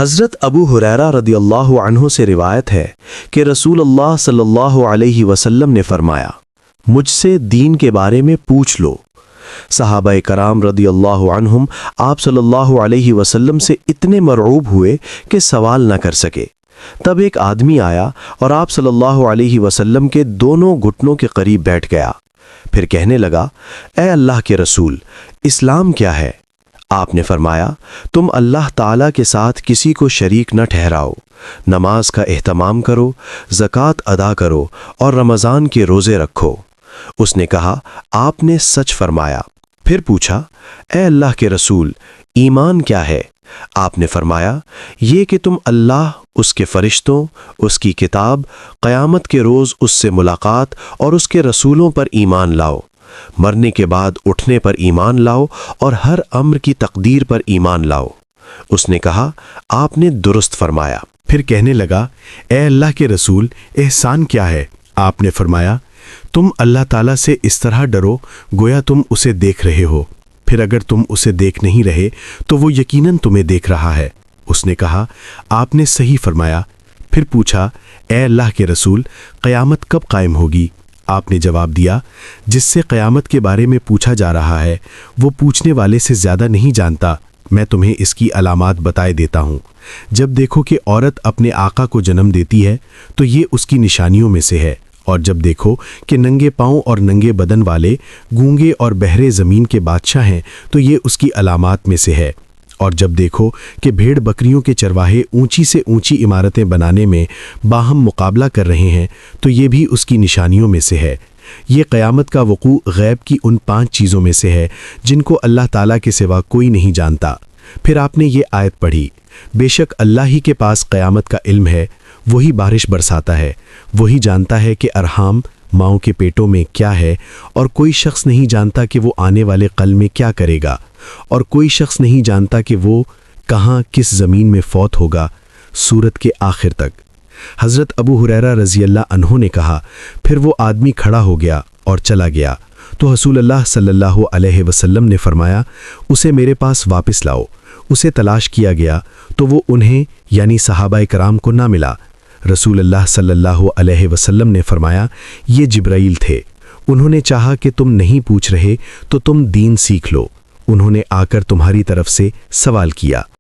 حضرت ابو ہریرہ رضی اللہ عنہ سے روایت ہے کہ رسول اللہ صلی اللہ علیہ وسلم نے فرمایا، مجھ سے دین کے بارے میں پوچھ لو۔ صحابہ کرام رضی اللہ عنہم آپ صلی اللہ علیہ وسلم سے اتنے مرعوب ہوئے کہ سوال نہ کر سکے۔ تب ایک آدمی آیا اور آپ صلی اللہ علیہ وسلم کے دونوں گھٹنوں کے قریب بیٹھ گیا، پھر کہنے لگا، اے اللہ کے رسول، اسلام کیا ہے؟ آپ نے فرمایا، تم اللہ تعالیٰ کے ساتھ کسی کو شریک نہ ٹھہراؤ، نماز کا اہتمام کرو، زکوٰۃ ادا کرو اور رمضان کے روزے رکھو۔ اس نے کہا، آپ نے سچ فرمایا۔ پھر پوچھا، اے اللہ کے رسول، ایمان کیا ہے؟ آپ نے فرمایا، یہ کہ تم اللہ، اس کے فرشتوں، اس کی کتاب، قیامت کے روز اس سے ملاقات اور اس کے رسولوں پر ایمان لاؤ، مرنے کے بعد اٹھنے پر ایمان لاؤ اور ہر امر کی تقدیر پر ایمان لاؤ۔ اس نے کہا، آپ نے درست فرمایا۔ پھر کہنے لگا، اے اللہ کے رسول، احسان کیا ہے؟ آپ نے فرمایا، تم اللہ تعالیٰ سے اس طرح ڈرو گویا تم اسے دیکھ رہے ہو، پھر اگر تم اسے دیکھ نہیں رہے تو وہ یقیناً تمہیں دیکھ رہا ہے۔ اس نے کہا، آپ نے صحیح فرمایا۔ پھر پوچھا، اے اللہ کے رسول، قیامت کب قائم ہوگی؟ آپ نے جواب دیا، جس سے قیامت کے بارے میں پوچھا جا رہا ہے وہ پوچھنے والے سے زیادہ نہیں جانتا۔ میں تمہیں اس کی علامات بتائے دیتا ہوں۔ جب دیکھو کہ عورت اپنے آقا کو جنم دیتی ہے تو یہ اس کی نشانیوں میں سے ہے، اور جب دیکھو کہ ننگے پاؤں اور ننگے بدن والے، گونگے اور بہرے زمین کے بادشاہ ہیں تو یہ اس کی علامات میں سے ہے، اور جب دیکھو کہ بھیڑ بکریوں کے چرواہے اونچی سے اونچی عمارتیں بنانے میں باہم مقابلہ کر رہے ہیں تو یہ بھی اس کی نشانیوں میں سے ہے۔ یہ قیامت کا وقوع غیب کی ان 5 چیزوں میں سے ہے جن کو اللہ تعالیٰ کے سوا کوئی نہیں جانتا۔ پھر آپ نے یہ آیت پڑھی، بے شک اللہ ہی کے پاس قیامت کا علم ہے، وہی بارش برساتا ہے، وہی جانتا ہے کہ ارحام ماؤں کے پیٹوں میں کیا ہے، اور کوئی شخص نہیں جانتا کہ وہ آنے والے قل میں کیا کرے گا، اور کوئی شخص نہیں جانتا کہ وہ کہاں کس زمین میں فوت ہوگا، سورت کے آخر تک۔ حضرت ابو ہریرہ رضی اللہ عنہ نے کہا، پھر وہ آدمی کھڑا ہو گیا اور چلا گیا تو رسول اللہ صلی اللہ علیہ وسلم نے فرمایا، اسے میرے پاس واپس لاؤ۔ اسے تلاش کیا گیا تو وہ انہیں یعنی صحابہ کرام کو نہ ملا۔ رسول اللہ صلی اللہ علیہ وسلم نے فرمایا، یہ جبرائیل تھے، انہوں نے چاہا کہ تم نہیں پوچھ رہے تو تم دین سیکھ لو، انہوں نے آ کر تمہاری طرف سے سوال کیا۔